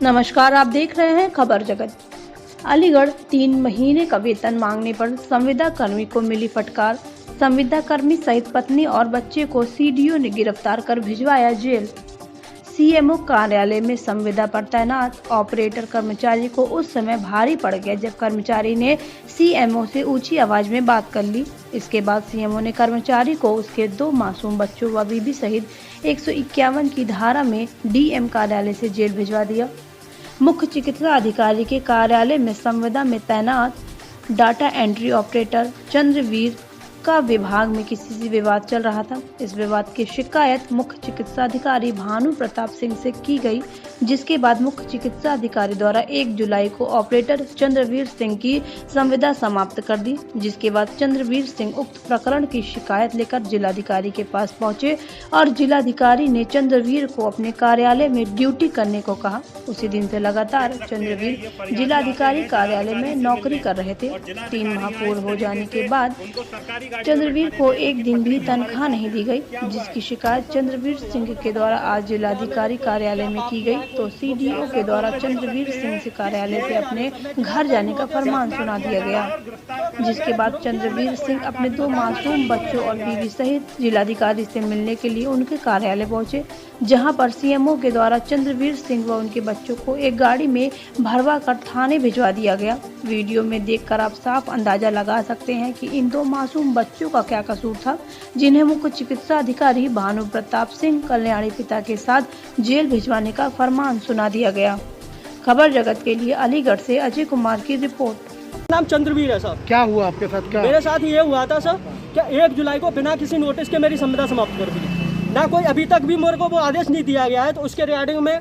नमस्कार, आप देख रहे हैं खबर जगत। अलीगढ़ 3 महीने का वेतन मांगने पर संविदा कर्मी को मिली फटकार। संविदा कर्मी सहित पत्नी और बच्चे को सीडीओ ने गिरफ्तार कर भिजवाया जेल। सीएमओ कार्यालय में संविदा पर तैनात ऑपरेटर कर्मचारी को उस समय भारी पड़ गया जब कर्मचारी ने सीएमओ से ऊंची आवाज में बात कर ली। इसके बाद सीएमओ ने कर्मचारी को उसके 2 मासूम बच्चों व बीबी सहित 151 की धारा में डीएम कार्यालय से जेल भिजवा दिया। मुख्य चिकित्सा अधिकारी के कार्यालय में संविदा में तैनात डाटा एंट्री ऑपरेटर चंद्रवीर का विभाग में किसी से विवाद चल रहा था। इस विवाद की शिकायत मुख्य चिकित्सा अधिकारी भानु प्रताप सिंह से की गई, जिसके बाद मुख्य चिकित्सा अधिकारी द्वारा 1 जुलाई को ऑपरेटर चंद्रवीर सिंह की संविदा समाप्त कर दी। जिसके बाद चंद्रवीर सिंह उक्त प्रकरण की शिकायत लेकर जिलाधिकारी के पास पहुंचे और जिलाधिकारी ने चंद्रवीर को अपने कार्यालय में ड्यूटी करने को कहा। उसी दिन से लगातार चंद्रवीर जिलाधिकारी कार्यालय में नौकरी कर रहे थे। 3 माह पूर्ण हो जाने के बाद चंद्रवीर को 1 दिन भी तनख्वाह नहीं दी गई, जिसकी शिकायत चंद्रवीर सिंह के द्वारा आज जिलाधिकारी कार्यालय में की गई। तो सीडीओ के द्वारा चंद्रवीर सिंह से कार्यालय से अपने घर जाने का फरमान सुना दिया गया। जिसके बाद चंद्रवीर सिंह अपने 2 मासूम बच्चों और बीवी सहित जिलाधिकारी से मिलने के लिए उनके कार्यालय पहुंचे, जहां पर सीएमओ के द्वारा चंद्रवीर सिंह व उनके बच्चों को एक गाड़ी में भरवा कर थाने भिजवा दिया गया। वीडियो में देखकर आप साफ अंदाजा लगा सकते हैं कि इन 2 मासूम बच्चों का क्या कसूर था, जिन्हें मुख्य चिकित्सा अधिकारी भानु प्रताप सिंह कल्याणी पिता के साथ जेल भिजवाने का फरमान सुना दिया गया। खबर जगत के लिए अलीगढ़ से अजय कुमार की रिपोर्ट। नाम चंद्रवीर है सर। क्या हुआ आपके साथ? क्या मेरे साथ ये हुआ था सर, क्या 1 जुलाई को बिना किसी नोटिस के मेरी संविदा समाप्त कर दी। ना कोई अभी तक भी मेरे को वो आदेश नहीं दिया गया है। तो उसके रिगार्डिंग में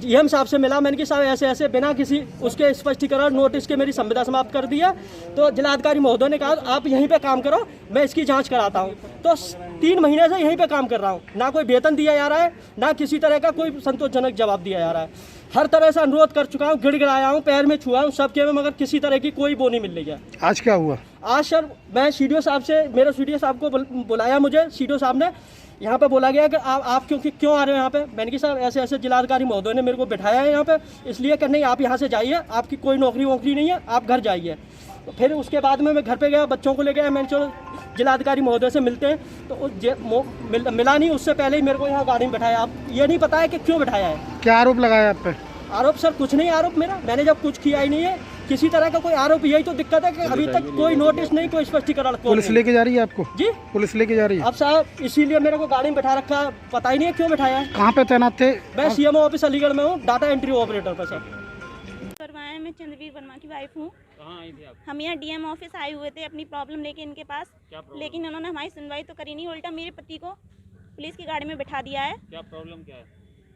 डीएम साहब से मिला, मैंने कि साहब ऐसे ऐसे बिना किसी उसके स्पष्टीकरण नोटिस के मेरी संविदा समाप्त कर दिया। तो जिलाधिकारी महोदय ने कहा आप यहीं पे काम करो, मैं इसकी जांच कराता हूँ। तो 3 महीने से यहीं पे काम कर रहा हूँ, ना कोई वेतन दिया जा रहा है, ना किसी तरह का कोई संतोषजनक जवाब दिया जा रहा है। हर तरह से अनुरोध कर चुका हूँ, गिड़गिड़ाया हूँ, पैर में छुआ हूँ, सब किए, मगर किसी तरह की कोई वो नहीं मिल रही है। आज क्या हुआ? आज सर मैं सीडीओ साहब से, मेरे सीडीओ साहब को बुलाया, मुझे सीडीओ साहब ने यहाँ पे बोला गया कि आप क्यों आ रहे हो यहाँ पे। मैंने कहा साहब ऐसे ऐसे जिलाधिकारी महोदय ने मेरे को बिठाया है यहाँ पे, इसलिए कि नहीं आप यहाँ से जाइए, आपकी कोई नौकरी वोकरी नहीं है, आप घर जाइए। तो फिर उसके बाद में मैं घर पे गया, बच्चों को ले गया, मैंने चलो जिलाधिकारी महोदय से मिलते हैं। तो मिला नहीं, उससे पहले ही मेरे को यहाँ गाड़ी में बिठाया। आप ये नहीं पता है कि क्यों बिठाया है। क्या आरोप लगाया आप पे? आरोप सर कुछ नहीं, आरोप मेरा, मैंने जब कुछ किया ही नहीं है किसी तरह का कोई आरोप। यही तो दिक्कत है कि अभी तक कोई नोटिस नहीं, कोई स्पष्टीकरण। पुलिस लेके जा रही है आपको? जी पुलिस लेके जा रही है। अब साहब इसीलिए मेरे को गाड़ी में बैठा रखा, पता ही नहीं है क्यों बैठाया है। कहाँ पे तैनात थे? मैं सीएमओ ऑफिस अलीगढ़ में हूँ, डाटा एंट्री ऑपरेटर पर सर। मैं चंद्रवीर वर्मा की वाइफ हूँ। हम यहाँ डीएम ऑफिस आए हुए थे अपनी प्रॉब्लम लेके इनके पास, लेकिन उन्होंने हमारी सुनवाई तो करी नहीं, उल्टा मेरे पति को पुलिस की गाड़ी में बिठा दिया है। क्या प्रॉब्लम क्या है?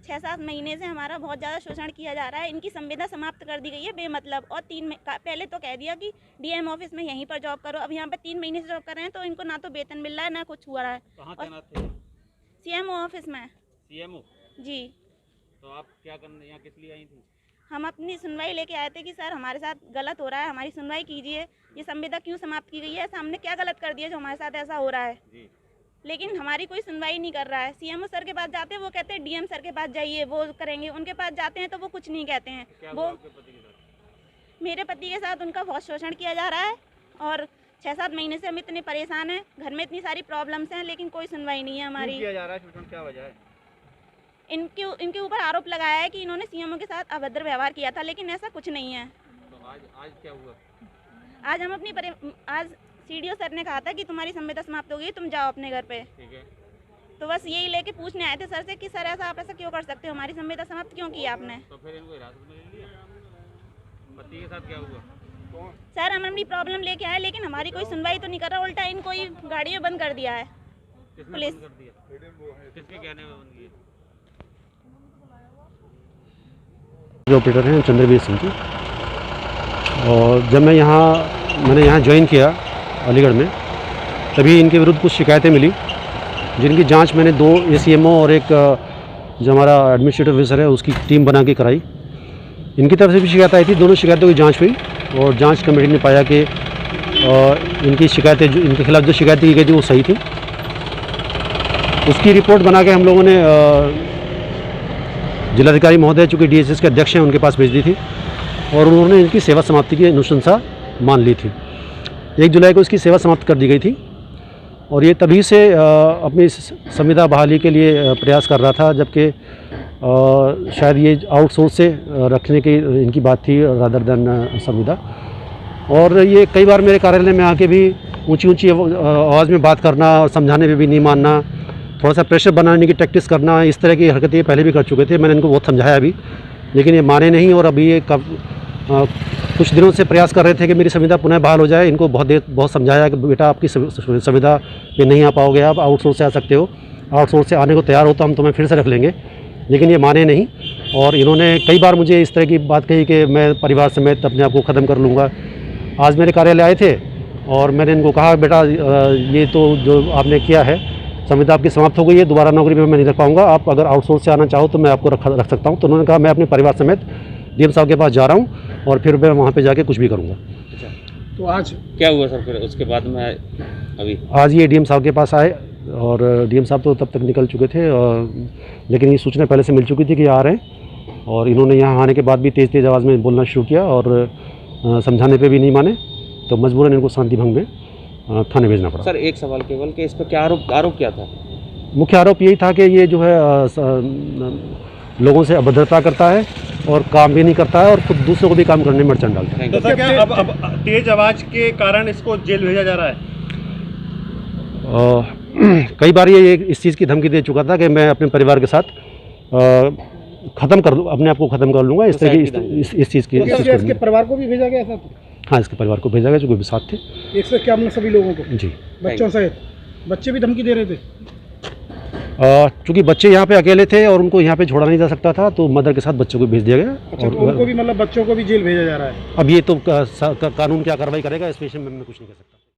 6-7 महीने से हमारा बहुत ज़्यादा शोषण किया जा रहा है। इनकी संविदा समाप्त कर दी गई है बेमतलब, और 3 पहले तो कह दिया कि डीएम ऑफिस में यहीं पर जॉब करो। अब यहाँ पे 3 महीने से जॉब कर रहे हैं, तो इनको ना तो वेतन मिल रहा है, ना कुछ हुआ रहा है। कहाँ तैनात थे? सीएमओ ऑफिस में। सीएमओ जी। तो आप क्या करने यहाँ किस लिए आई थी? हम अपनी सुनवाई लेके आए थे कि सर हमारे साथ गलत हो रहा है, हमारी सुनवाई कीजिए, ये संविदा क्यों समाप्त की गई है, हमने क्या गलत कर दिया जो हमारे साथ ऐसा हो रहा है जी। लेकिन हमारी कोई सुनवाई नहीं कर रहा है। सीएमओ सर के पास जाते हैं, वो कहते हैं डीएम सर के पास जाइए, वो करेंगे। उनके पास जाते हैं तो वो कुछ नहीं कहते हैं। वो मेरे पति के साथ उनका बहुत शोषण किया जा रहा है, और 6-7 महीने से हम इतने परेशान हैं, घर में इतनी सारी प्रॉब्लम्स हैं, लेकिन कोई सुनवाई नहीं है हमारी। किया जा रहा है शोषण, क्या वजह है? इनके ऊपर आरोप लगाया है कि इन्होंने सीएमओ के साथ अभद्र व्यवहार किया था, लेकिन ऐसा कुछ नहीं है। तो आज क्या हुआ? आज हम आज सीडीओ सर ने कहा था कि तुम्हारी संविदा समाप्त हो गई, तुम जाओ अपने घर पे। ठीक है। तो बस यही लेके पूछने आए थे सर से कि सर ऐसा आप ऐसा क्यों कर सकते हो, हमारी संविदा समाप्त क्यों की आपने। तो फिर इनको हिरासत में ले लिया? पति के साथ क्या हुआ? सर हम अपनी प्रॉब्लम लेके आए, लेकिन हमारी कोई सुनवाई तो नहीं कर रहा, उल्टा इनको ही गाड़ी में बंद कर दिया है। पुलिस कर दिया? किसके कहने में बंद किया? जो ऑपरेटर हैं चंद्रवीर सिंह जी। और जब मैंने यहाँ ज्वाइन किया अलीगढ़ में, तभी इनके विरुद्ध कुछ शिकायतें मिली, जिनकी जांच मैंने 2 एसीएमओ और एक जो हमारा एडमिनिस्ट्रेटिव ऑफिसर है उसकी टीम बना के कराई। इनकी तरफ से भी शिकायत आई थी, दोनों शिकायतों की जांच हुई और जांच कमेटी ने पाया कि इनकी शिकायतें जो इनके खिलाफ जो शिकायतें की गई थी वो सही थी। उसकी रिपोर्ट बना के हम लोगों ने जिलाधिकारी महोदय चूँकि DSS के अध्यक्ष हैं उनके पास भेज दी थी और उन्होंने इनकी सेवा समाप्ति की अनुशंसा मान ली थी। 1 जुलाई को इसकी सेवा समाप्त कर दी गई थी और ये तभी से अपनी संविदा बहाली के लिए प्रयास कर रहा था, जबकि शायद ये आउटसोर्स से रखने की इनकी बात थी रादर देन संविदा। और ये कई बार मेरे कार्यालय में आके भी ऊंची आवाज़ में बात करना और समझाने पे भी नहीं मानना, थोड़ा सा प्रेशर बनाने की प्रैक्टिस करना, इस तरह की हरकतें पहले भी कर चुके थे। मैंने इनको बहुत समझाया भी, लेकिन ये माने नहीं और अभी ये कुछ दिनों से प्रयास कर रहे थे कि मेरी संविदा पुनः बहाल हो जाए। इनको बहुत समझाया कि बेटा आपकी संविदा पे नहीं आ पाओगे, आप आउटसोर्स से आ सकते हो, आउटसोर्स से आने को तैयार हो तो हम तुम्हें फिर से रख लेंगे, लेकिन ये माने नहीं। और इन्होंने कई बार मुझे इस तरह की बात कही कि मैं परिवार समेत अपने आप को ख़त्म कर लूँगा। आज मेरे कार्यालय आए थे और मैंने इनको कहा बेटा ये तो जो आपने किया है, संविदा आपकी समाप्त हो गई है, दोबारा नौकरी में मैं नहीं रख पाऊँगा, आप अगर आउटसोर्स से आना चाहो तो मैं आपको रख सकता हूँ। तो उन्होंने कहा मैं अपने परिवार समेत DM साहब के पास जा रहा हूँ और फिर मैं वहाँ पे जाके कुछ भी करूँगा। तो आज क्या हुआ सर फिर उसके बाद में अभी? आज ये DM साहब के पास आए और DM साहब तो तब तक निकल चुके थे, लेकिन ये सूचना पहले से मिल चुकी थी कि आ रहे हैं और इन्होंने यहाँ आने के बाद भी तेज़ आवाज़ में बोलना शुरू किया और समझाने पे भी नहीं माने, तो मजबूरन इनको शांति भंग में थाने भेजना पड़ा। सर एक सवाल केवल कि इस पर क्या आरोप क्या था? मुख्य आरोप यही था कि ये जो है लोगों से अभद्रता करता है और काम भी नहीं करता है और खुद दूसरों को भी काम करने में अड़चन डालता है। Thank you. तो क्या अब तेज आवाज के कारण इसको जेल भेजा जा रहा है? कई बार ये इस चीज़ की धमकी दे चुका था कि मैं अपने परिवार के साथ ख़त्म कर लूँ, अपने आप को ख़त्म कर लूँगा, इस तरह की इस चीज़ की। इसके परिवार को भी भेजा गया था? हाँ, इसके परिवार को भेजा गया जो भी साथ थे। 151 सभी लोगों को? जी। बच्चों सहित? बच्चे भी धमकी दे रहे थे? चूँकि बच्चे यहाँ पे अकेले थे और उनको यहाँ पे छोड़ा नहीं जा सकता था, तो मदर के साथ बच्चों को भेज दिया गया। अच्छा, और उनको भी मतलब बच्चों को भी जेल भेजा जा रहा है? अब ये तो कानून क्या कार्रवाई करेगा, इस विषय में मैं कुछ नहीं कह सकता।